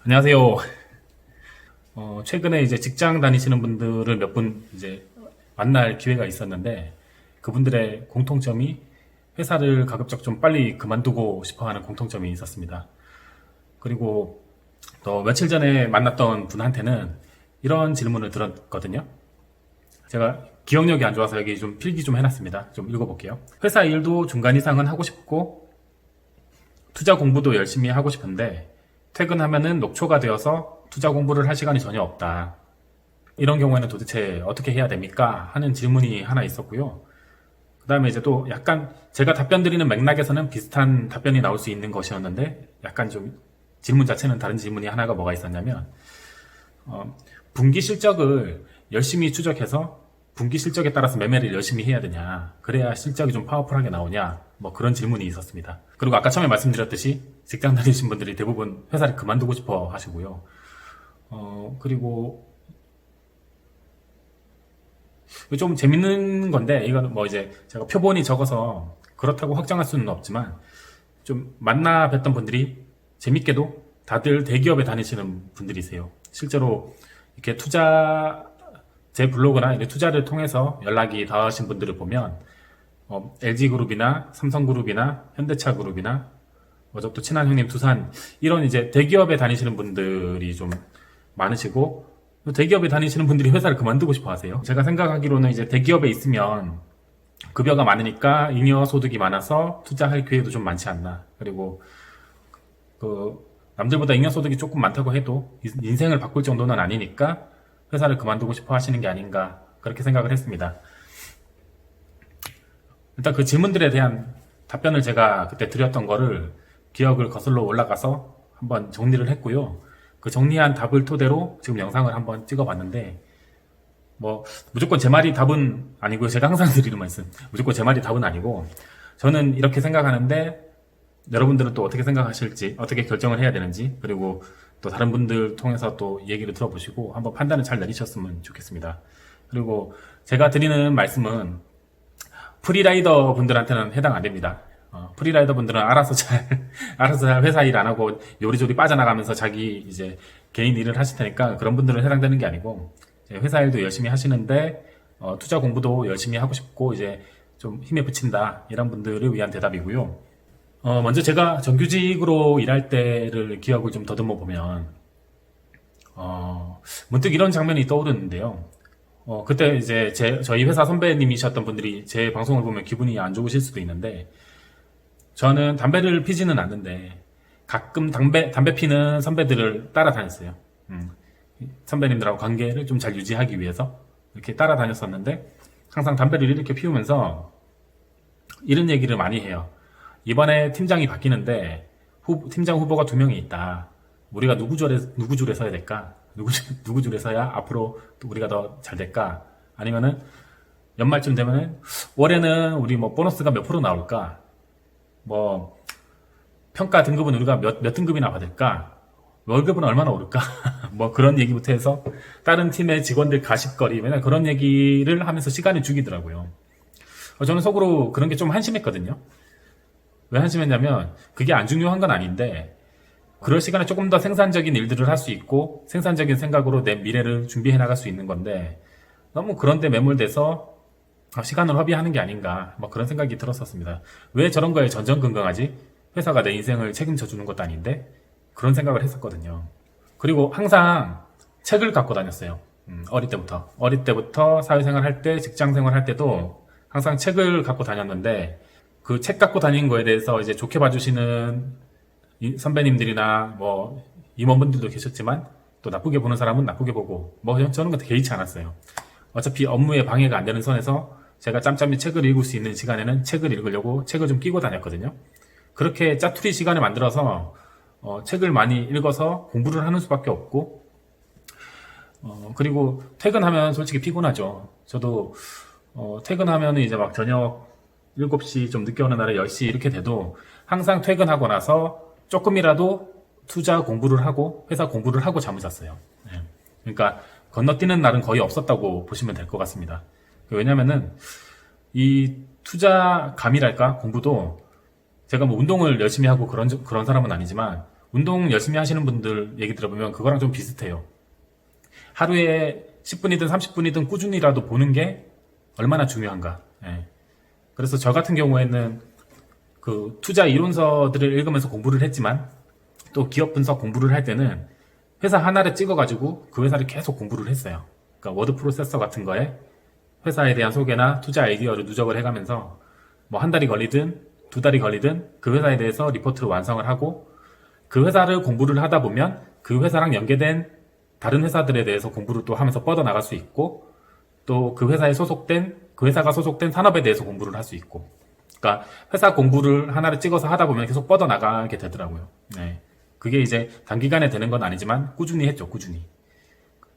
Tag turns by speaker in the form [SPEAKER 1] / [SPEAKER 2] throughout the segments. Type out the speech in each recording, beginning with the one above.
[SPEAKER 1] 안녕하세요. 최근에 이제 직장 다니시는 분들을 몇 분 이제 만날 기회가 있었는데 그분들의 공통점이 회사를 가급적 좀 빨리 그만두고 싶어 하는 공통점이 있었습니다. 그리고 또 며칠 전에 만났던 분한테는 이런 질문을 들었거든요. 제가 기억력이 안 좋아서 여기 좀 필기 좀 해놨습니다. 좀 읽어볼게요. 회사 일도 중간 이상은 하고 싶고 투자 공부도 열심히 하고 싶은데 퇴근하면은 녹초가 되어서 투자 공부를 할 시간이 전혀 없다. 이런 경우에는 도대체 어떻게 해야 됩니까? 하는 질문이 하나 있었고요. 그 다음에 이제 또 약간 제가 답변 드리는 맥락에서는 비슷한 답변이 나올 수 있는 것이었는데 약간 좀 질문 자체는 다른 질문이 하나가 뭐가 있었냐면 분기 실적을 열심히 추적해서 분기 실적에 따라서 매매를 열심히 해야 되냐, 그래야 실적이 좀 파워풀하게 나오냐, 뭐 그런 질문이 있었습니다. 그리고 아까 처음에 말씀드렸듯이 직장 다니신 분들이 대부분 회사를 그만두고 싶어 하시고요. 그리고 좀 재밌는 건데, 이건 뭐 이제 제가 표본이 적어서 그렇다고 확정할 수는 없지만, 좀 만나 뵀던 분들이 재밌게도 다들 대기업에 다니시는 분들이세요. 실제로 이렇게 제 블로그나 이렇게 투자를 통해서 연락이 닿으신 분들을 보면, LG그룹이나 삼성그룹이나 현대차그룹이나 또 친한 형님 두산, 이런 이제 대기업에 다니시는 분들이 좀 많으시고, 또 대기업에 다니시는 분들이 회사를 그만두고 싶어 하세요. 제가 생각하기로는 이제 대기업에 있으면 급여가 많으니까 잉여 소득이 많아서 투자할 기회도 좀 많지 않나. 그리고 그 남들보다 잉여 소득이 조금 많다고 해도 인생을 바꿀 정도는 아니니까 회사를 그만두고 싶어 하시는 게 아닌가, 그렇게 생각을 했습니다. 일단 그 질문들에 대한 답변을 제가 그때 드렸던 거를 기억을 거슬러 올라가서 한번 정리를 했고요. 그 정리한 답을 토대로 지금 영상을 한번 찍어봤는데, 뭐 무조건 제 말이 답은 아니고요. 제가 항상 드리는 말씀, 무조건 제 말이 답은 아니고, 저는 이렇게 생각하는데 여러분들은 또 어떻게 생각하실지, 어떻게 결정을 해야 되는지, 그리고 또 다른 분들 통해서 또 얘기를 들어보시고 한번 판단을 잘 내리셨으면 좋겠습니다. 그리고 제가 드리는 말씀은 프리라이더 분들한테는 해당 안 됩니다. 프리라이더 분들은 알아서 잘 회사 일 안 하고 요리조리 빠져나가면서 자기 이제 개인 일을 하실 테니까 그런 분들은 해당되는 게 아니고, 회사 일도 열심히 하시는데, 투자 공부도 열심히 하고 싶고, 이제 좀 힘에 부친다, 이런 분들을 위한 대답이고요. 먼저 제가 정규직으로 일할 때를 기억을 좀 더듬어 보면, 문득 이런 장면이 떠오르는데요. 그때 이제 저희 회사 선배님이셨던 분들이 제 방송을 보면 기분이 안 좋으실 수도 있는데, 저는 담배를 피지는 않는데 가끔 담배 피는 선배들을 따라다녔어요. 선배님들하고 관계를 좀 잘 유지하기 위해서 이렇게 따라다녔었는데, 항상 담배를 이렇게 피우면서 이런 얘기를 많이 해요. 이번에 팀장이 바뀌는데 팀장 후보가 2명이 있다. 우리가 누구 줄에 서야 될까? 누구 줄에 서야 앞으로 또 우리가 더 잘 될까? 아니면은 연말쯤 되면은 올해는 우리 뭐 보너스가 몇 프로 나올까? 뭐 평가 등급은 우리가 몇 등급이나 받을까? 월급은 얼마나 오를까? 뭐 그런 얘기부터 해서 다른 팀의 직원들 가십거리, 맨날 그런 얘기를 하면서 시간을 죽이더라고요. 저는 속으로 그런 게 좀 한심했거든요. 왜 한심했냐면, 그게 안 중요한 건 아닌데 그럴 시간에 조금 더 생산적인 일들을 할 수 있고 생산적인 생각으로 내 미래를 준비해 나갈 수 있는 건데, 너무 그런데 매몰돼서 시간을 허비하는 게 아닌가, 뭐 그런 생각이 들었었습니다. 왜 저런 거에 전전긍긍하지? 회사가 내 인생을 책임져 주는 것도 아닌데, 그런 생각을 했었거든요. 그리고 항상 책을 갖고 다녔어요. 어릴 때부터 사회생활 할 때, 직장생활 할 때도 항상 책을 갖고 다녔는데, 그 책 갖고 다니는 거에 대해서 이제 좋게 봐주시는 선배님들이나 뭐 임원분들도 계셨지만, 또 나쁘게 보는 사람은 나쁘게 보고, 뭐 저는 그때 개의치 않았어요. 어차피 업무에 방해가 안 되는 선에서 제가 짬짬이 책을 읽을 수 있는 시간에는 책을 읽으려고 책을 좀 끼고 다녔거든요. 그렇게 짜투리 시간을 만들어서 책을 많이 읽어서 공부를 하는 수밖에 없고, 그리고 퇴근하면 솔직히 피곤하죠. 저도 퇴근하면 이제 막 저녁 7시, 좀 늦게 오는 날에 10시 이렇게 돼도 항상 퇴근하고 나서 조금이라도 투자 공부를 하고 회사 공부를 하고 잠을 잤어요. 네. 그러니까 건너뛰는 날은 거의 없었다고 보시면 될 것 같습니다. 왜냐면은 이 투자감이랄까, 공부도, 제가 뭐 운동을 열심히 하고 그런 사람은 아니지만 운동 열심히 하시는 분들 얘기 들어보면 그거랑 좀 비슷해요. 하루에 10분이든 30분이든 꾸준히라도 보는 게 얼마나 중요한가. 예. 그래서 저 같은 경우에는 그 투자 이론서들을 읽으면서 공부를 했지만 또 기업 분석 공부를 할 때는 회사 하나를 찍어가지고 그 회사를 계속 공부를 했어요. 그러니까 워드 프로세서 같은 거에 회사에 대한 소개나 투자 아이디어를 누적을 해가면서 뭐 한 달이 걸리든 두 달이 걸리든 그 회사에 대해서 리포트를 완성을 하고 그 회사를 공부를 하다 보면 그 회사랑 연계된 다른 회사들에 대해서 공부를 또 하면서 뻗어나갈 수 있고 또 그 회사에 소속된 그 회사가 소속된 산업에 대해서 공부를 할 수 있고 그러니까 회사 공부를 하나를 찍어서 하다 보면 계속 뻗어나가게 되더라고요. 네. 그게 이제 단기간에 되는 건 아니지만 꾸준히 했죠. 꾸준히.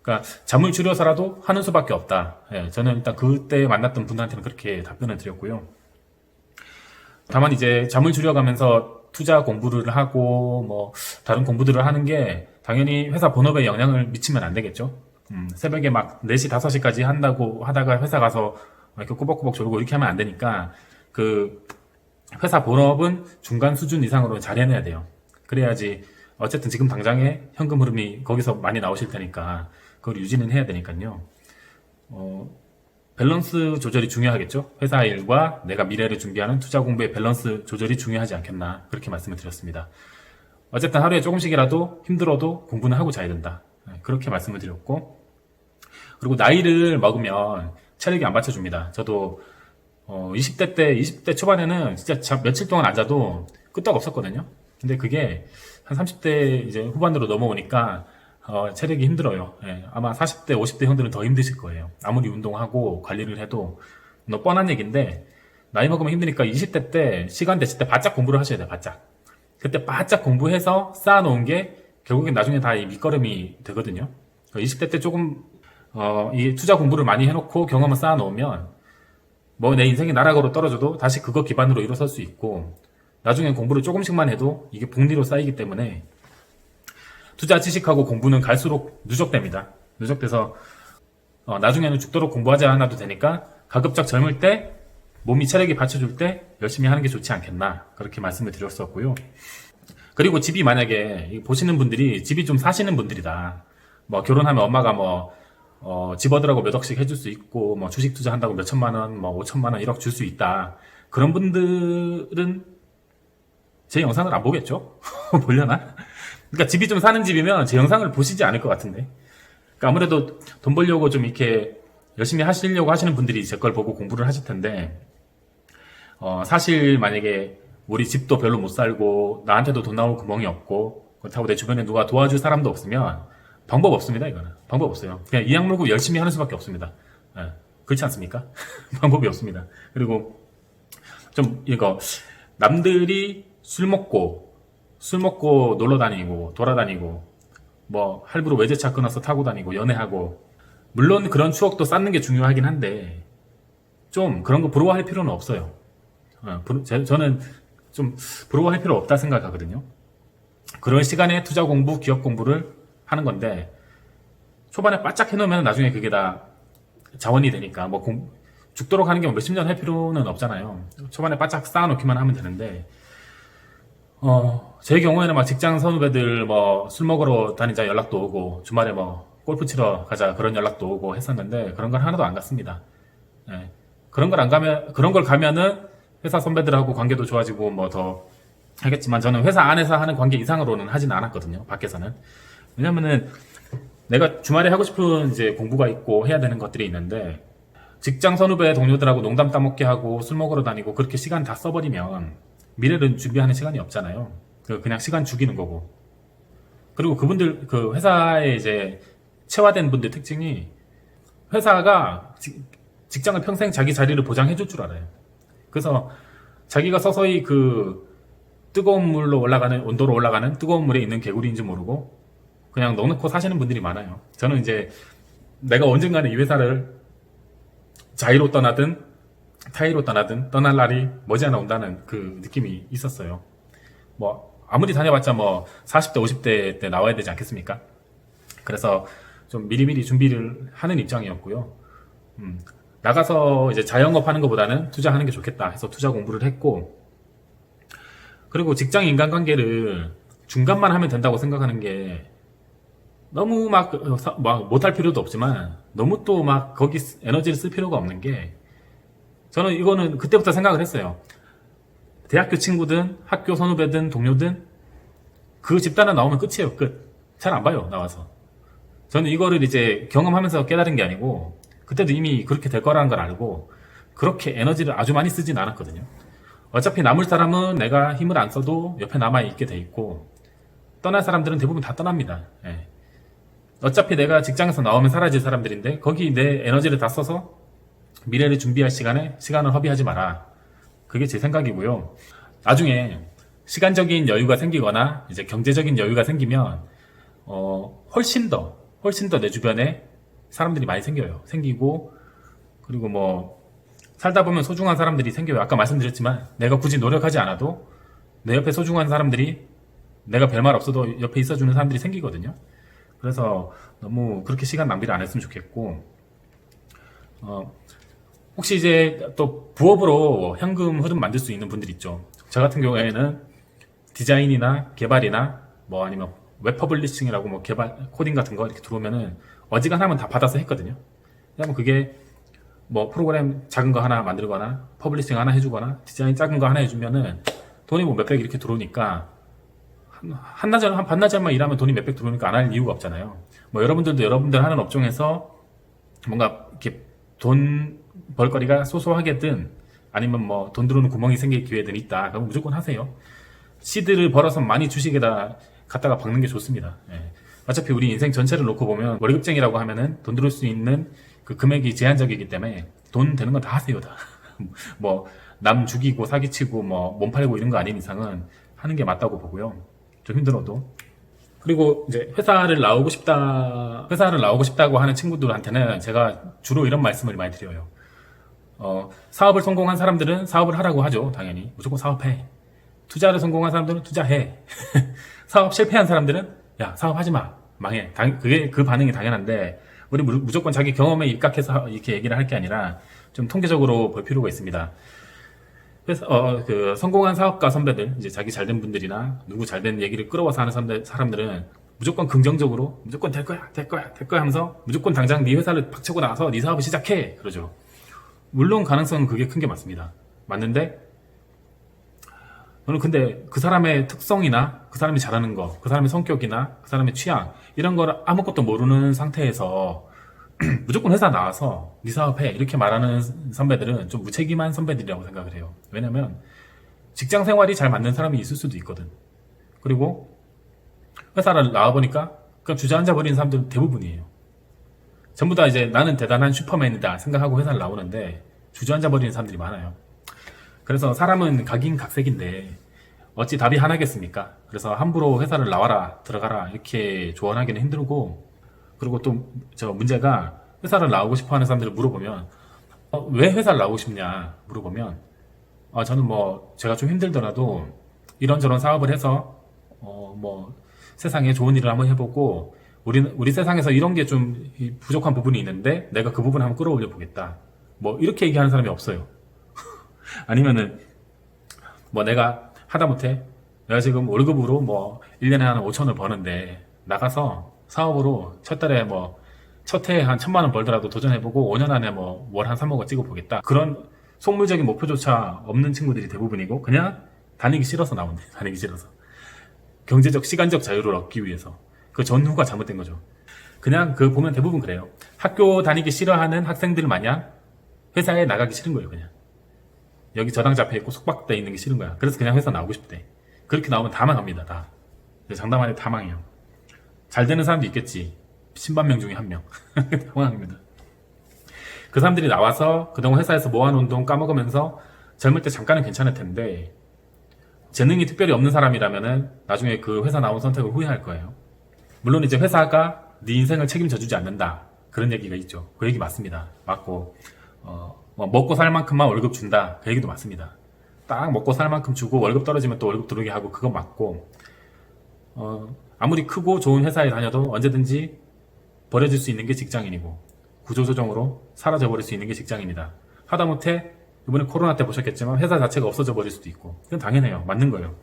[SPEAKER 1] 그러니까 잠을 줄여서라도 하는 수밖에 없다. 예, 저는 일단 그때 만났던 분한테는 그렇게 답변을 드렸고요. 다만 이제 잠을 줄여가면서 투자 공부를 하고 뭐 다른 공부들을 하는 게 당연히 회사 본업에 영향을 미치면 안 되겠죠. 새벽에 막 4시, 5시까지 한다고 하다가 회사 가서 이렇게 꾸벅꾸벅 졸고 이렇게 하면 안 되니까 그 회사 본업은 중간 수준 이상으로 잘 해내야 돼요. 그래야지 어쨌든 지금 당장에 현금 흐름이 거기서 많이 나오실 테니까 그걸 유지는 해야 되니까요. 밸런스 조절이 중요하겠죠. 회사 일과 내가 미래를 준비하는 투자 공부의 밸런스 조절이 중요하지 않겠나 그렇게 말씀을 드렸습니다. 어쨌든 하루에 조금씩이라도 힘들어도 공부는 하고 자야 된다. 그렇게 말씀을 드렸고 그리고 나이를 먹으면 체력이 안 받쳐줍니다. 저도 20대 초반에는 진짜 며칠 동안 앉아도 끄떡 없었거든요. 근데 그게 한 30대 이제 후반으로 넘어오니까 체력이 힘들어요. 예, 아마 40대, 50대 형들은 더 힘드실 거예요. 아무리 운동하고 관리를 해도 뻔한 얘기인데 나이 먹으면 힘드니까 20대 때 시간 되실 때 바짝 공부를 하셔야 돼요. 바짝. 그때 바짝 공부해서 쌓아놓은 게 결국엔 나중에 다 이 밑거름이 되거든요. 20대 때 조금 이 투자 공부를 많이 해놓고 경험을 쌓아놓으면 뭐 내 인생이 나락으로 떨어져도 다시 그거 기반으로 일어설 수 있고 나중에 공부를 조금씩만 해도 이게 복리로 쌓이기 때문에 투자 지식하고 공부는 갈수록 누적됩니다. 누적돼서 나중에는 죽도록 공부하지 않아도 되니까 가급적 젊을 때 몸이 체력이 받쳐줄 때 열심히 하는 게 좋지 않겠나 그렇게 말씀을 드렸었고요. 그리고 집이 만약에 보시는 분들이 집이 좀 사시는 분들이다. 뭐 결혼하면 엄마가 집 얻으라고 몇 억씩 해줄 수 있고 뭐 주식 투자한다고 몇 천만 원, 뭐 5천만 원, 1억 줄 수 있다. 그런 분들은 제 영상을 안 보겠죠? 보려나? 그러니까 집이 좀 사는 집이면 제 영상을 보시지 않을 것 같은데. 그러니까 아무래도 돈 벌려고 좀 이렇게 열심히 하시려고 하시는 분들이 제 걸 보고 공부를 하실 텐데, 사실 만약에 우리 집도 별로 못 살고 나한테도 돈 나올 구멍이 없고 그렇다고 내 주변에 누가 도와줄 사람도 없으면 방법 없습니다. 이거는 방법 없어요. 그냥 이악 물고 열심히 하는 수밖에 없습니다. 예, 그렇지 않습니까? 방법이 없습니다. 그리고 좀 이거 남들이 술 먹고 놀러 다니고 돌아다니고 뭐 할부로 외제차 끊어서 타고 다니고 연애하고 물론 그런 추억도 쌓는 게 중요하긴 한데 좀 그런 거 부러워할 필요는 없어요. 저는 좀 부러워할 필요 없다 생각하거든요. 그런 시간에 투자 공부, 기업 공부를 하는 건데 초반에 바짝 해놓으면 나중에 그게 다 자원이 되니까 뭐 죽도록 하는 게 몇십 년 할 필요는 없잖아요. 초반에 바짝 쌓아놓기만 하면 되는데 제 경우에는 막 직장 선후배들 뭐 술 먹으러 다니자 연락도 오고 주말에 뭐 골프 치러 가자 그런 연락도 오고 했었는데 그런 건 하나도 안 갔습니다. 예. 그런 걸 가면은 회사 선배들하고 관계도 좋아지고 뭐 더 하겠지만 저는 회사 안에서 하는 관계 이상으로는 하진 않았거든요. 밖에서는. 왜냐면은 내가 주말에 하고 싶은 이제 공부가 있고 해야 되는 것들이 있는데 직장 선후배 동료들하고 농담 따먹게 하고 술 먹으러 다니고 그렇게 시간 다 써버리면 미래를 준비하는 시간이 없잖아요. 그냥 시간 죽이는 거고. 그리고 그분들 그 회사에 이제 체화된 분들 특징이 회사가 직장을 평생 자기 자리를 보장해줄 줄 알아요. 그래서 자기가 서서히 그 뜨거운 물로 올라가는 온도로 올라가는 뜨거운 물에 있는 개구리인지 모르고 그냥 넉넉히 사시는 분들이 많아요. 저는 이제 내가 언젠가는 이 회사를 자의로 떠나든 타의로 떠나든 떠날 날이 머지않아 온다는 그 느낌이 있었어요. 뭐 아무리 다녀봤자 뭐 40대 50대 때 나와야 되지 않겠습니까? 그래서 좀 미리미리 준비를 하는 입장이었고요. 나가서 이제 자영업 하는 것보다는 투자하는 게 좋겠다 해서 투자 공부를 했고 그리고 직장 인간관계를 중간만 하면 된다고 생각하는 게 너무 막 못할 필요도 없지만 너무 또 막 거기 에너지를 쓸 필요가 없는 게 저는 이거는 그때부터 생각을 했어요. 대학교 친구든 학교 선후배든 동료든 그 집단은 나오면 끝이에요. 끝. 잘 안 봐요. 나와서. 저는 이거를 이제 경험하면서 깨달은 게 아니고 그때도 이미 그렇게 될 거라는 걸 알고 그렇게 에너지를 아주 많이 쓰진 않았거든요. 어차피 남을 사람은 내가 힘을 안 써도 옆에 남아있게 돼 있고 떠날 사람들은 대부분 다 떠납니다. 예. 어차피 내가 직장에서 나오면 사라질 사람들인데 거기 내 에너지를 다 써서 미래를 준비할 시간을 허비하지 마라. 그게 제 생각이고요. 나중에 시간적인 여유가 생기거나 이제 경제적인 여유가 생기면 훨씬 더 내 주변에 사람들이 많이 생기고 그리고 뭐 살다 보면 소중한 사람들이 생겨요. 아까 말씀드렸지만 내가 굳이 노력하지 않아도 내 옆에 소중한 사람들이 내가 별말 없어도 옆에 있어주는 사람들이 생기거든요. 그래서 너무 그렇게 시간 낭비를 안 했으면 좋겠고 혹시 이제 또 부업으로 현금 흐름 만들 수 있는 분들 있죠. 저 같은 경우에는 디자인이나 개발이나 뭐 아니면 웹 퍼블리싱이라고 뭐 개발 코딩 같은 거 이렇게 들어오면은 어지간하면 다 받아서 했거든요. 왜냐면 그게 뭐 프로그램 작은 거 하나 만들거나 퍼블리싱 하나 해주거나 디자인 작은 거 하나 해주면은 돈이 뭐 몇백 이렇게 들어오니까 한 반나절만 일하면 돈이 몇백 들어오니까 안 할 이유가 없잖아요. 뭐 여러분들도 여러분들 하는 업종에서 뭔가 이렇게 돈 벌거리가 소소하게든 아니면 뭐 돈 들어오는 구멍이 생길 기회든 있다. 그럼 무조건 하세요. 시드를 벌어서 많이 주식에다 갖다가 박는 게 좋습니다. 예. 어차피 우리 인생 전체를 놓고 보면 월급쟁이라고 하면은 돈 들어올 수 있는 그 금액이 제한적이기 때문에 돈 되는 건 다 하세요. 다. 뭐 남 죽이고 사기치고 뭐 몸 팔고 이런 거 아닌 이상은 하는 게 맞다고 보고요. 좀 힘들어도. 그리고 이제 회사를 나오고 싶다고 하는 친구들한테는 제가 주로 이런 말씀을 많이 드려요. 사업을 성공한 사람들은 사업을 하라고 하죠. 당연히. 무조건 사업해. 투자를 성공한 사람들은 투자해. 사업 실패한 사람들은 야, 사업하지 마. 망해. 그게 그 반응이 당연한데 우리 무조건 자기 경험에 입각해서 이렇게 얘기를 할 게 아니라 좀 통계적으로 볼 필요가 있습니다. 그래서 그 성공한 사업가 선배들, 이제 자기 잘된 분들이나 누구 잘된 얘기를 끌어와서 하는 사람들은 무조건 긍정적으로 무조건 될 거야 하면서 무조건 당장 네 회사를 박차고 나서 네 사업을 시작해 그러죠. 물론 가능성은 그게 큰 게 맞습니다. 맞는데 저는 근데 그 사람의 특성이나 그 사람이 잘하는 거, 그 사람의 성격이나 그 사람의 취향 이런 걸 아무것도 모르는 상태에서 무조건 회사 나와서 네 사업해 이렇게 말하는 선배들은 좀 무책임한 선배들이라고 생각을 해요. 왜냐면 직장 생활이 잘 맞는 사람이 있을 수도 있거든. 그리고 회사를 나와보니까 그냥 주저앉아 버리는 사람들은 대부분이에요. 전부 다 이제 나는 대단한 슈퍼맨이다 생각하고 회사를 나오는데 주저앉아 버리는 사람들이 많아요. 그래서 사람은 각인각색인데 어찌 답이 하나겠습니까? 그래서 함부로 회사를 나와라 들어가라 이렇게 조언하기는 힘들고, 그리고 또 저 문제가 회사를 나오고 싶어 하는 사람들을 물어보면 왜 회사를 나오고 싶냐 물어보면 저는 뭐 제가 좀 힘들더라도 이런저런 사업을 해서 뭐 세상에 좋은 일을 한번 해보고 우리 세상에서 이런 게 좀 부족한 부분이 있는데 내가 그 부분을 한번 끌어올려 보겠다 뭐 이렇게 얘기하는 사람이 없어요. 아니면은 뭐 내가 하다못해 내가 지금 월급으로 뭐 1년에 한 5천을 버는데 나가서 사업으로 첫 달에 뭐 첫 해에 한 1,000만 원 벌더라도 도전해보고 5년 안에 뭐 월 한 3억을 찍어보겠다. 그런 속물적인 목표조차 없는 친구들이 대부분이고 그냥 다니기 싫어서 나온대. 다니기 싫어서. 경제적, 시간적 자유를 얻기 위해서. 그 전후가 잘못된 거죠. 그냥 그 보면 대부분 그래요. 학교 다니기 싫어하는 학생들 마냥 회사에 나가기 싫은 거예요. 그냥. 여기 저당 잡혀 있고 속박돼 있는 게 싫은 거야. 그래서 그냥 회사 나오고 싶대. 그렇게 나오면 다 망합니다. 다. 장담 안에 다 망해요. 잘 되는 사람도 있겠지. 10만 명 중에 1명. 다 망합니다. 그 사람들이 나와서 그동안 회사에서 모아놓은 돈 까먹으면서 젊을 때 잠깐은 괜찮을 텐데 재능이 특별히 없는 사람이라면은 나중에 그 회사 나온 선택을 후회할 거예요. 물론 이제 회사가 네 인생을 책임져 주지 않는다. 그런 얘기가 있죠. 그 얘기 맞습니다. 맞고 뭐 먹고 살 만큼만 월급 준다. 그 얘기도 맞습니다. 딱 먹고 살 만큼 주고 월급 떨어지면 또 월급 들어오게 하고 그건 맞고 아무리 크고 좋은 회사에 다녀도 언제든지 버려질 수 있는 게 직장인이고 구조조정으로 사라져버릴 수 있는 게 직장인이다. 하다못해 이번에 코로나 때 보셨겠지만 회사 자체가 없어져 버릴 수도 있고 그건 당연해요. 맞는 거예요.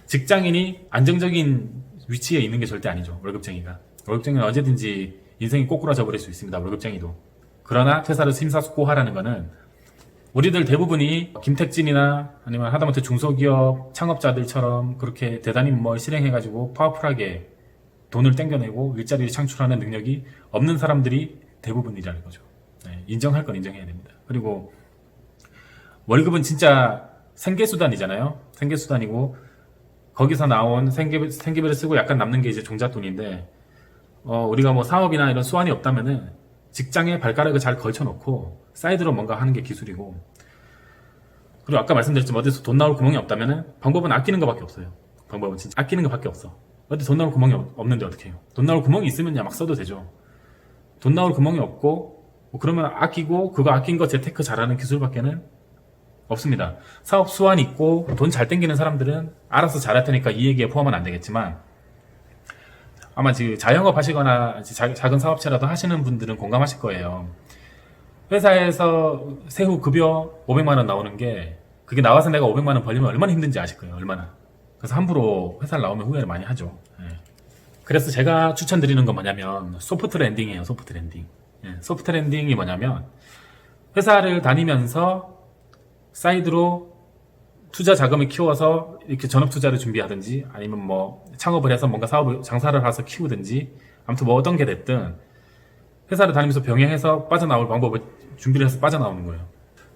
[SPEAKER 1] 직장인이 안정적인 위치에 있는 게 절대 아니죠. 월급쟁이가. 월급쟁이는 언제든지 인생이 꼬꾸라져 버릴 수 있습니다. 월급쟁이도. 그러나 회사를 심사숙고하라는 거는 우리들 대부분이 김택진이나 아니면 하다못해 중소기업 창업자들처럼 그렇게 대단히 뭘 실행해가지고 파워풀하게 돈을 땡겨내고 일자리를 창출하는 능력이 없는 사람들이 대부분이라는 거죠. 네, 인정할 건 인정해야 됩니다. 그리고 월급은 진짜 생계수단이잖아요. 생계수단이고 거기서 나온 생계비를 쓰고 약간 남는 게 이제 종잣돈인데 우리가 뭐 사업이나 이런 수완이 없다면은 직장에 발가락을 잘 걸쳐놓고 사이드로 뭔가 하는 게 기술이고, 그리고 아까 말씀드렸지만 어디서 돈 나올 구멍이 없다면은 방법은 아끼는 것밖에 없어요. 방법은 진짜 아끼는 것밖에 없어. 어디 돈 나올 구멍이 없는데 어떻게 해요? 돈 나올 구멍이 있으면 막 써도 되죠. 돈 나올 구멍이 없고 뭐 그러면 아끼고 그거 아낀 거 재테크 잘하는 기술밖에는 없습니다. 사업 수완 있고 돈 잘 땡기는 사람들은 알아서 잘할 테니까 이 얘기에 포함은 안 되겠지만, 아마 지금 자영업 하시거나 작은 사업체라도 하시는 분들은 공감하실 거예요. 회사에서 세후 급여 500만 원 나오는 게, 그게 나와서 내가 500만 원 벌리면 얼마나 힘든지 아실 거예요. 얼마나. 그래서 함부로 회사를 나오면 후회를 많이 하죠. 예. 그래서 제가 추천드리는 건 뭐냐면 소프트 랜딩이에요. 소프트 랜딩. 예. 소프트 랜딩이 뭐냐면 회사를 다니면서 사이드로 투자 자금을 키워서 이렇게 전업 투자를 준비하든지, 아니면 뭐 창업을 해서 뭔가 사업을 장사를 해서 키우든지, 아무튼 뭐 어떤 게 됐든 회사를 다니면서 병행해서 빠져나올 방법을 준비를 해서 빠져나오는 거예요.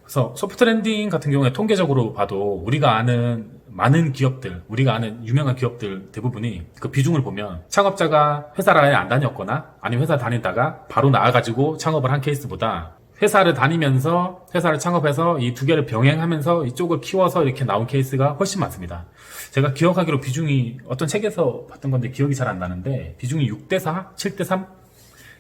[SPEAKER 1] 그래서 소프트 랜딩 같은 경우에 통계적으로 봐도 우리가 아는 많은 기업들, 우리가 아는 유명한 기업들 대부분이 그 비중을 보면 창업자가 회사를 아예 안 다녔거나 아니면 회사 다니다가 바로 나와가지고 창업을 한 케이스보다 회사를 다니면서 회사를 창업해서 이 두 개를 병행하면서 이쪽을 키워서 이렇게 나온 케이스가 훨씬 많습니다. 제가 기억하기로 비중이 어떤 책에서 봤던 건데 기억이 잘 안 나는데 비중이 6대4? 7대3?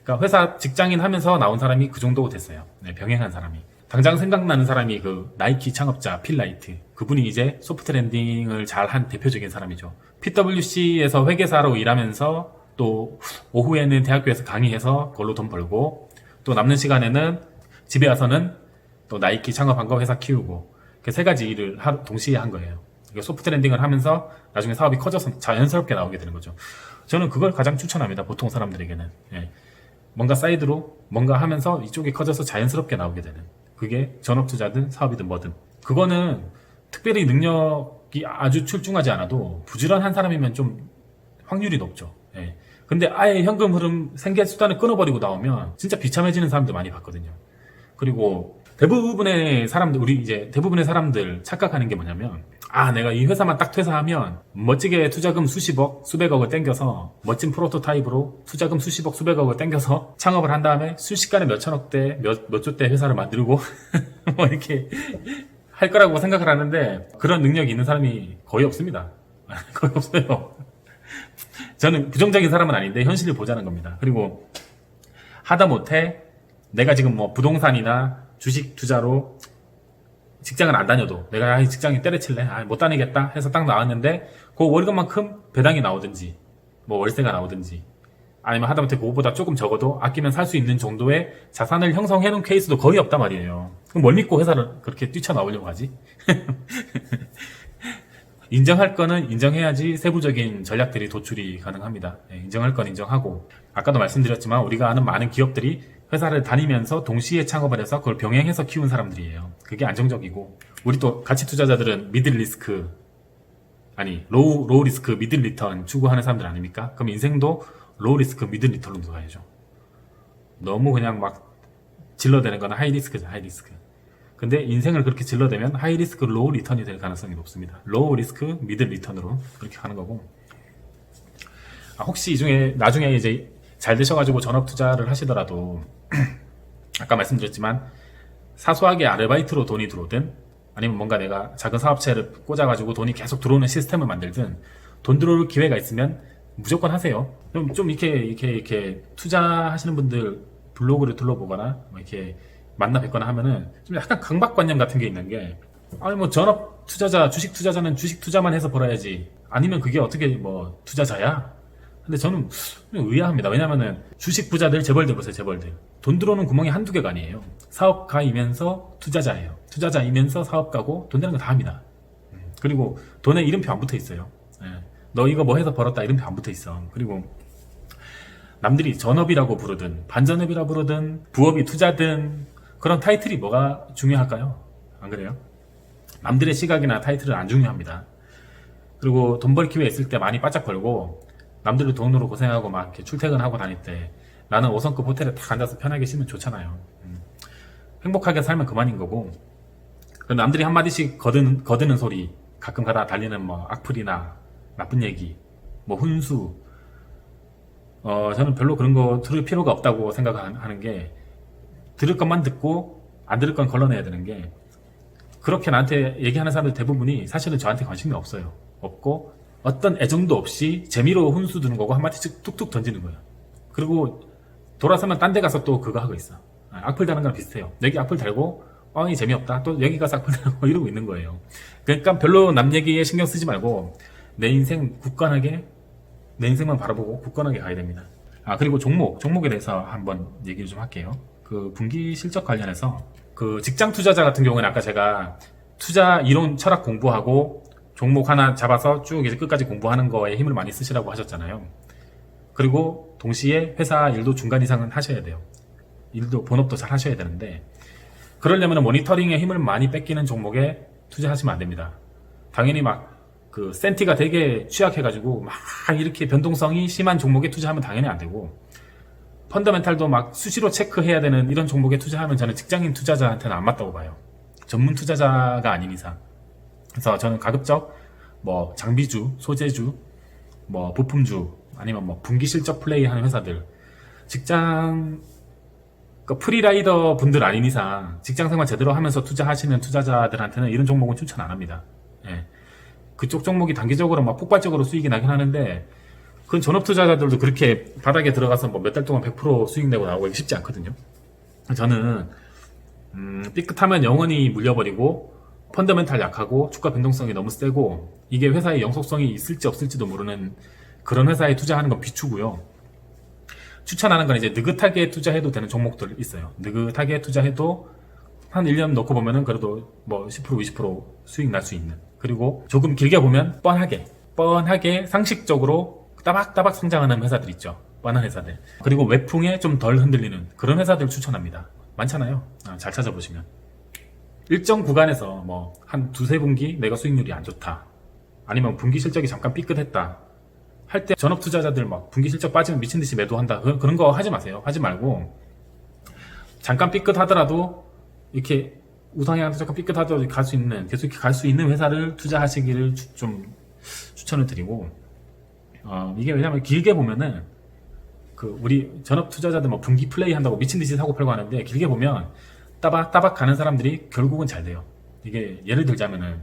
[SPEAKER 1] 그러니까 회사 직장인 하면서 나온 사람이 그 정도 됐어요. 네, 병행한 사람이. 당장 생각나는 사람이 그 나이키 창업자 필라이트. 그분이 이제 소프트 랜딩을 잘한 대표적인 사람이죠. PwC에서 회계사로 일하면서 또 오후에는 대학교에서 강의해서 그걸로 돈 벌고, 또 남는 시간에는 집에 와서는 또 나이키 창업한 거 회사 키우고, 그 세 가지 일을 동시에 한 거예요. 소프트 랜딩을 하면서 나중에 사업이 커져서 자연스럽게 나오게 되는 거죠. 저는 그걸 가장 추천합니다. 보통 사람들에게는. 예. 뭔가 사이드로 뭔가 하면서 이쪽이 커져서 자연스럽게 나오게 되는. 그게 전업투자든 사업이든 뭐든. 그거는 특별히 능력이 아주 출중하지 않아도 부지런한 사람이면 좀 확률이 높죠. 예. 근데 아예 현금 흐름 생계 수단을 끊어버리고 나오면 진짜 비참해지는 사람들 많이 봤거든요. 그리고 대부분의 사람들 착각하는 게 뭐냐면, 내가 이 회사만 딱 퇴사하면 멋지게 투자금 수십억, 수백억을 땡겨서 멋진 프로토타입으로 투자금 수십억, 수백억을 땡겨서 창업을 한 다음에 순식간에 몇천억대, 몇 조대 회사를 만들고 뭐 이렇게 할 거라고 생각을 하는데, 그런 능력이 있는 사람이 거의 없습니다. 거의 없어요. 저는 부정적인 사람은 아닌데 현실을 보자는 겁니다. 그리고 하다못해 내가 지금 뭐 부동산이나 주식 투자로 직장을 안 다녀도 내가 직장에 때려칠래? 못 다니겠다 해서 딱 나왔는데 그 월급만큼 배당이 나오든지 뭐 월세가 나오든지, 아니면 하다못해 그거보다 조금 적어도 아끼면 살 수 있는 정도의 자산을 형성해 놓은 케이스도 거의 없단 말이에요. 그럼 뭘 믿고 회사를 그렇게 뛰쳐나오려고 하지? 인정할 거는 인정해야지 세부적인 전략들이 도출이 가능합니다. 인정할 건 인정하고, 아까도 말씀드렸지만 우리가 아는 많은 기업들이 회사를 다니면서 동시에 창업을 해서 그걸 병행해서 키운 사람들이에요. 그게 안정적이고, 우리 또 가치 투자자들은 로우 리스크 미들 리턴 추구하는 사람들 아닙니까? 그럼 인생도 로우 리스크 미들 리턴으로 가야죠. 너무 그냥 막 질러대는 거는 하이 리스크죠. 하이 리스크. 근데 인생을 그렇게 질러대면 하이 리스크 로우 리턴이 될 가능성이 높습니다. 로우 리스크 미들 리턴으로 그렇게 가는 거고, 혹시 이 중에 나중에 이제 잘 되셔가지고 전업 투자를 하시더라도 아까 말씀드렸지만 사소하게 아르바이트로 돈이 들어오든, 아니면 뭔가 내가 작은 사업체를 꽂아가지고 돈이 계속 들어오는 시스템을 만들든, 돈 들어올 기회가 있으면 무조건 하세요. 좀 이렇게 투자하시는 분들 블로그를 둘러보거나 뭐 이렇게 만나 뵙거나 하면은 좀 약간 강박관념 같은 게 있는 게, 뭐 전업 투자자, 주식 투자자는 주식 투자만 해서 벌어야지, 아니면 그게 어떻게 뭐 투자자야? 근데 저는 좀 의아합니다. 왜냐면은 주식 부자들 재벌들 보세요. 재벌들 돈 들어오는 구멍이 한두 개가 아니에요. 사업가이면서 투자자예요. 투자자이면서 사업가고 돈 되는 거 다 합니다. 그리고 돈에 이름표 안 붙어 있어요. 네. 너 이거 뭐 해서 벌었다 이런 표 안 붙어 있어. 그리고 남들이 전업이라고 부르든 반전업이라고 부르든 부업이 투자든 그런 타이틀이 뭐가 중요할까요? 안 그래요? 남들의 시각이나 타이틀은 안 중요합니다. 그리고 돈 벌 기회 있을 때 많이 바짝 벌고 남들도 돈으로 고생하고 막 이렇게 출퇴근하고 다닐 때 나는 5성급 호텔에 딱 앉아서 편하게 쉬면 좋잖아요. 행복하게 살면 그만인 거고 남들이 한마디씩 거드는 소리 가끔 가다 달리는 뭐 악플이나 나쁜 얘기 뭐 훈수 저는 별로 그런 거 들을 필요가 없다고 생각하는 게 들을 것만 듣고 안 들을 건 걸러내야 되는 게 그렇게 나한테 얘기하는 사람들 대부분이 사실은 저한테 관심이 없어요. 없고 어떤 애정도 없이 재미로 훈수 두는 거고 한마디씩 툭툭 던지는 거예요. 그리고 돌아서면 딴 데 가서 또 그거 하고 있어. 악플 다는 거랑 비슷해요. 여기 악플 달고 이 재미없다. 또 여기 가서 악플 달고 이러고 있는 거예요. 그러니까 별로 남 얘기에 신경 쓰지 말고 내 인생 굳건하게 내 인생만 바라보고 굳건하게 가야 됩니다. 그리고 종목에 대해서 한번 얘기를 좀 할게요. 그 분기 실적 관련해서 그 직장 투자자 같은 경우는 아까 제가 투자 이론 철학 공부하고 종목 하나 잡아서 쭉 이제 끝까지 공부하는 거에 힘을 많이 쓰시라고 하셨잖아요. 그리고 동시에 회사 일도 중간 이상은 하셔야 돼요. 일도 본업도 잘 하셔야 되는데 그러려면 모니터링에 힘을 많이 뺏기는 종목에 투자하시면 안 됩니다. 당연히 막 그 센티가 되게 취약해가지고 막 이렇게 변동성이 심한 종목에 투자하면 당연히 안 되고 펀더멘탈도 막 수시로 체크해야 되는 이런 종목에 투자하면 저는 직장인 투자자한테는 안 맞다고 봐요. 전문 투자자가 아닌 이상. 그래서 저는 가급적 뭐 장비주, 소재주, 뭐 부품주 아니면 뭐 분기 실적 플레이하는 회사들 직장 프리라이더 분들 아닌 이상 직장생활 제대로 하면서 투자하시는 투자자들한테는 이런 종목은 추천 안 합니다. 예. 그쪽 종목이 단기적으로 막 폭발적으로 수익이 나긴 하는데 그건 전업 투자자들도 그렇게 바닥에 들어가서 뭐 몇 달 동안 100% 수익 내고 나오기 쉽지 않거든요. 저는 삐끗하면 영원히 물려버리고 펀더멘탈 약하고 주가 변동성이 너무 세고 이게 회사의 영속성이 있을지 없을지도 모르는 그런 회사에 투자하는 건 비추고요. 추천하는 건 이제 느긋하게 투자해도 되는 종목들 있어요. 느긋하게 투자해도 한 1년 넣고 보면은 그래도 뭐 10% 20% 수익 날 수 있는. 그리고 조금 길게 보면 뻔하게 상식적으로 따박따박 성장하는 회사들 있죠. 뻔한 회사들. 그리고 외풍에 좀 덜 흔들리는 그런 회사들 추천합니다. 많잖아요. 잘 찾아보시면. 일정 구간에서 뭐 한 두세 분기 내가 수익률이 안 좋다. 아니면 분기 실적이 잠깐 삐끗했다. 할 때 전업 투자자들 막 분기 실적 빠지면 미친 듯이 매도한다. 그런 거 하지 마세요. 하지 말고 잠깐 삐끗하더라도 이렇게 우상향한테 잠깐 삐끗하더라도 갈 수 있는 계속 이렇게 갈 수 있는 회사를 투자하시기를 좀 추천을 드리고 이게 왜냐면 길게 보면은 그 우리 전업 투자자들 뭐 분기 플레이 한다고 미친 듯이 사고 팔고 하는데 길게 보면 따박따박 가는 사람들이 결국은 잘 돼요. 이게 예를 들자면은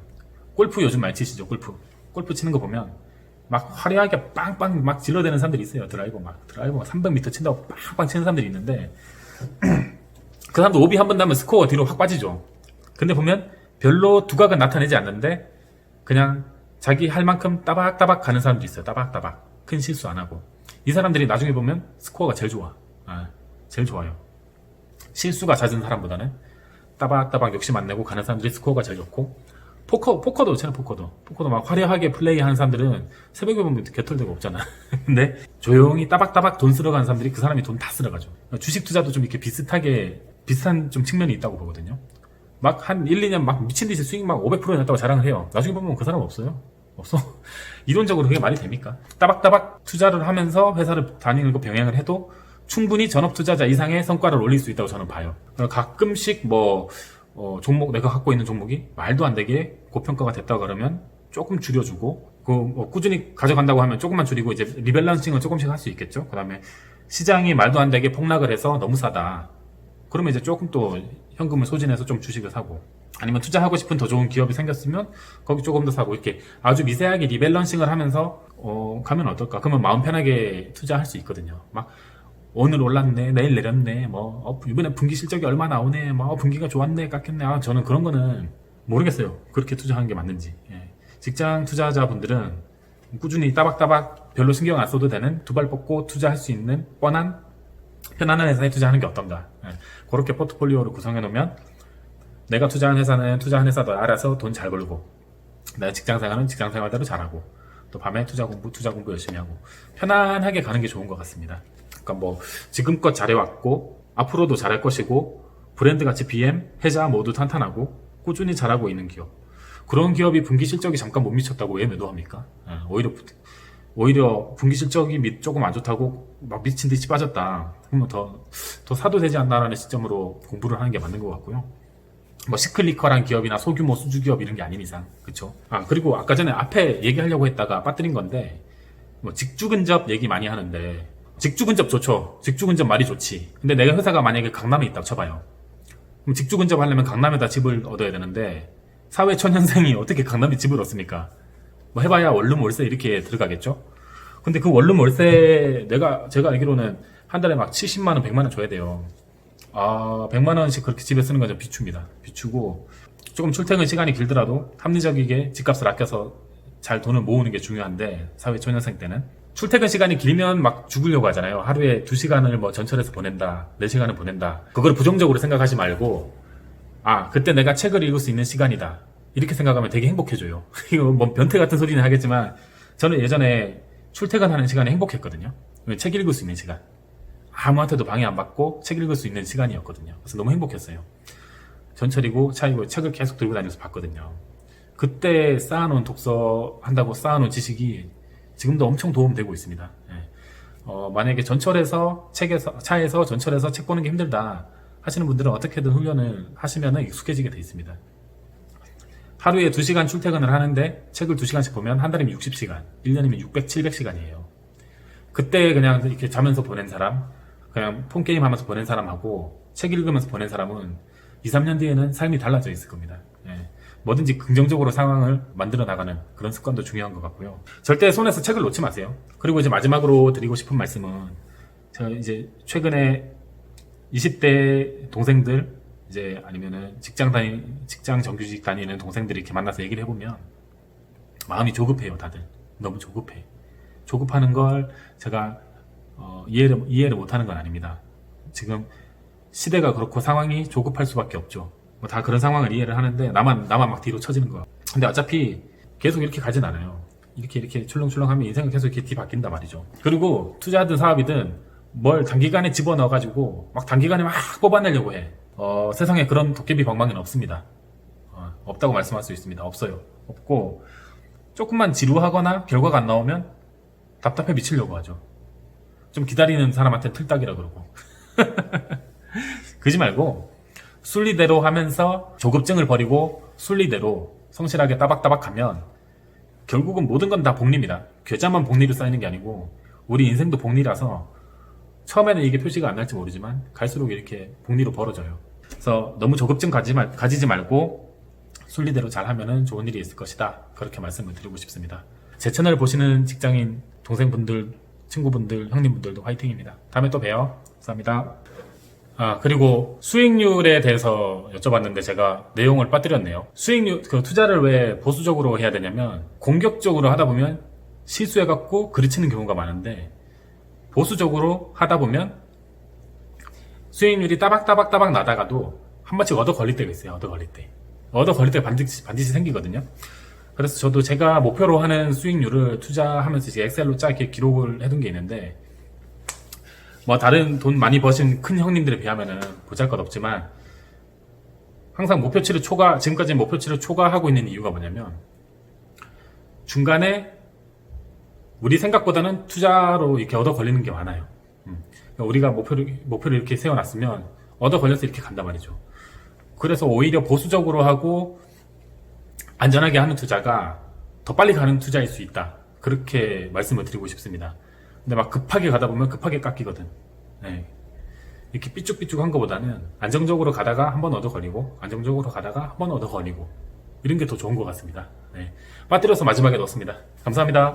[SPEAKER 1] 골프 요즘 많이 치시죠. 골프 치는 거 보면 막 화려하게 빵빵 막 질러대는 사람들이 있어요. 드라이버 300m 친다고 빵빵 치는 사람들이 있는데 그 사람도 오비 한 번 나면 스코어가 뒤로 확 빠지죠. 근데 보면 별로 두각은 나타내지 않는데 그냥 자기 할 만큼 따박따박 가는 사람도 있어요. 따박따박 큰 실수 안 하고 이 사람들이 나중에 보면 스코어가 제일 좋아. 제일 좋아요. 실수가 잦은 사람보다는 따박따박 욕심 안 내고 가는 사람들이 스코어가 제일 좋고 포커도 그렇잖아요. 포커도 막 화려하게 플레이하는 사람들은 새벽에 보면 개털대가 없잖아. 근데 조용히 따박따박 돈 쓸어가는 사람들이 그 사람이 돈 다 쓸어가죠. 주식 투자도 좀 이렇게 비슷한 좀 측면이 있다고 보거든요. 막 한 1, 2년 막 미친 듯이 수익 막 500% 냈다고 자랑을 해요. 나중에 보면 그 사람 없어요. 없어. 이론적으로 그게 말이 됩니까? 따박따박 투자를 하면서 회사를 다니는 거 병행을 해도 충분히 전업 투자자 이상의 성과를 올릴 수 있다고 저는 봐요. 가끔씩 뭐 종목 내가 갖고 있는 종목이 말도 안 되게 고평가가 됐다 그러면 조금 줄여주고 꾸준히 가져간다고 하면 조금만 줄이고 이제 리밸런싱을 조금씩 할 수 있겠죠. 그 다음에 시장이 말도 안 되게 폭락을 해서 너무 싸다. 그러면 이제 조금 또 현금을 소진해서 좀 주식을 사고 아니면 투자하고 싶은 더 좋은 기업이 생겼으면 거기 조금 더 사고 이렇게 아주 미세하게 리밸런싱을 하면서 가면 어떨까? 그러면 마음 편하게 투자할 수 있거든요. 막 오늘 올랐네, 내일 내렸네, 이번에 분기 실적이 얼마 나오네, 분기가 좋았네, 깎였네. 저는 그런 거는 모르겠어요. 그렇게 투자하는 게 맞는지. 예. 직장 투자자분들은 꾸준히 따박따박 별로 신경 안 써도 되는 두 발 뻗고 투자할 수 있는 편안한 회사에 투자하는 게 어떤가. 예. 그렇게 포트폴리오를 구성해 놓으면 내가 투자한 회사는 투자한 회사도 알아서 돈 잘 벌고, 내가 직장 생활은 직장 생활대로 잘하고, 또 밤에 투자 공부 열심히 하고 편안하게 가는 게 좋은 것 같습니다. 그러니까 뭐 지금껏 잘해왔고 앞으로도 잘할 것이고 브랜드같이 BM, 해자 모두 탄탄하고 꾸준히 잘하고 있는 기업, 그런 기업이 분기 실적이 잠깐 못 미쳤다고 왜 매도합니까? 오히려 분기 실적이 조금 안 좋다고 막 미친 듯이 빠졌다 그러면 더 사도 되지 않나라는 시점으로 공부를 하는 게 맞는 것 같고요. 뭐 시클리컬한 기업이나 소규모 수주 기업 이런 게 아닌 이상, 그쵸? 그리고 아까 전에 앞에 얘기하려고 했다가 빠뜨린 건데, 뭐 직주 근접 얘기 많이 하는데, 직주 근접 좋죠. 직주 근접 말이 좋지. 근데 내가 회사가 만약에 강남에 있다고 쳐봐요. 그럼 직주 근접 하려면 강남에다 집을 얻어야 되는데, 사회 초년생이 어떻게 강남에 집을 얻습니까? 뭐 해봐야 원룸 월세 이렇게 들어가겠죠? 근데 그 원룸 월세 제가 알기로는 한 달에 막 70만 원, 100만 원 줘야 돼요. 100만 원씩 그렇게 집에 쓰는 건 좀 비추입니다. 비추고 조금 출퇴근 시간이 길더라도 합리적이게 집값을 아껴서 잘 돈을 모으는 게 중요한데, 사회 초년생 때는 출퇴근 시간이 길면 막 죽으려고 하잖아요. 하루에 2시간을 뭐 전철에서 보낸다, 4시간을 보낸다. 그걸 부정적으로 생각하지 말고, 그때 내가 책을 읽을 수 있는 시간이다, 이렇게 생각하면 되게 행복해져요. 이거 뭐 변태 같은 소리는 하겠지만 저는 예전에 출퇴근하는 시간에 행복했거든요. 책 읽을 수 있는 시간, 아무한테도 방해 안 받고 책 읽을 수 있는 시간이었거든요. 그래서 너무 행복했어요. 전철이고 차이고 책을 계속 들고 다니면서 봤거든요. 그때 쌓아놓은 독서 한다고 쌓아놓은 지식이 지금도 엄청 도움되고 있습니다. 만약에 차에서 전철에서 책 보는 게 힘들다 하시는 분들은 어떻게든 훈련을 하시면 익숙해지게 돼 있습니다. 하루에 2시간 출퇴근을 하는데 책을 2시간씩 보면 한 달이면 60시간, 1년이면 600, 700시간이에요. 그때 그냥 이렇게 자면서 보낸 사람, 그냥 폰게임 하면서 보낸 사람하고 책 읽으면서 보낸 사람은 2, 3년 뒤에는 삶이 달라져 있을 겁니다. 뭐든지 긍정적으로 상황을 만들어 나가는 그런 습관도 중요한 것 같고요. 절대 손에서 책을 놓지 마세요. 그리고 이제 마지막으로 드리고 싶은 말씀은, 제가 이제 최근에 20대 동생들, 이제 아니면은 직장 정규직 다니는 동생들이 이렇게 만나서 얘기를 해보면 마음이 조급해요. 다들 너무 조급해. 조급하는 걸 제가 이해를 못하는 건 아닙니다. 지금 시대가 그렇고 상황이 조급할 수밖에 없죠. 뭐 다 그런 상황을 이해를 하는데 나만 막 뒤로 처지는 거야. 근데 어차피 계속 이렇게 가진 않아요. 이렇게 출렁출렁하면 인생은 계속 이렇게 뒤바뀐단 말이죠. 그리고 투자하든 사업이든 뭘 단기간에 집어넣어가지고 막 단기간에 막 뽑아내려고 해. 세상에 그런 도깨비 방망이는 없습니다. 없다고 말씀할 수 있습니다. 없어요. 없고, 조금만 지루하거나 결과가 안 나오면 답답해 미치려고 하죠. 좀 기다리는 사람한테 틀딱이라 그러고. 그러지 말고 순리대로 하면서 조급증을 버리고 순리대로 성실하게 따박따박 하면 결국은 모든 건 다 복리입니다. 계좌만 복리로 쌓이는 게 아니고 우리 인생도 복리라서 처음에는 이게 표시가 안 날지 모르지만 갈수록 이렇게 복리로 벌어져요. 그래서 너무 조급증 가지지 말고 순리대로 잘 하면은 좋은 일이 있을 것이다, 그렇게 말씀을 드리고 싶습니다. 제 채널을 보시는 직장인 동생분들, 친구분들, 형님분들도 화이팅입니다. 다음에 또 봬요. 감사합니다. 그리고 수익률에 대해서 여쭤봤는데 제가 내용을 빠뜨렸네요. 수익률, 투자를 왜 보수적으로 해야 되냐면, 공격적으로 하다 보면 실수해갖고 그르치는 경우가 많은데, 보수적으로 하다 보면 수익률이 따박따박 나다가도 한 번씩 얻어 걸릴 때가 있어요. 얻어 걸릴 때 반드시 생기거든요. 그래서 저도 제가 목표로 하는 수익률을 투자하면서 이제 엑셀로 짧게 기록을 해둔 게 있는데, 뭐 다른 돈 많이 버신 큰 형님들에 비하면은 보잘것없지만 항상 지금까지 목표치를 초과하고 있는 이유가 뭐냐면, 중간에 우리 생각보다는 투자로 이렇게 얻어 걸리는 게 많아요. 그러니까 우리가 목표를 이렇게 세워놨으면 얻어 걸려서 이렇게 간단 말이죠. 그래서 오히려 보수적으로 하고 안전하게 하는 투자가 더 빨리 가는 투자일 수 있다, 그렇게 말씀을 드리고 싶습니다. 근데 막 급하게 가다 보면 급하게 깎이거든. 이렇게 삐쭉삐쭉 한 것보다는 안정적으로 가다가 한 번 얻어 걸리고, 안정적으로 가다가 한 번 얻어 걸리고, 이런 게 더 좋은 것 같습니다. 빠뜨려서 마지막에 넣었습니다. 감사합니다.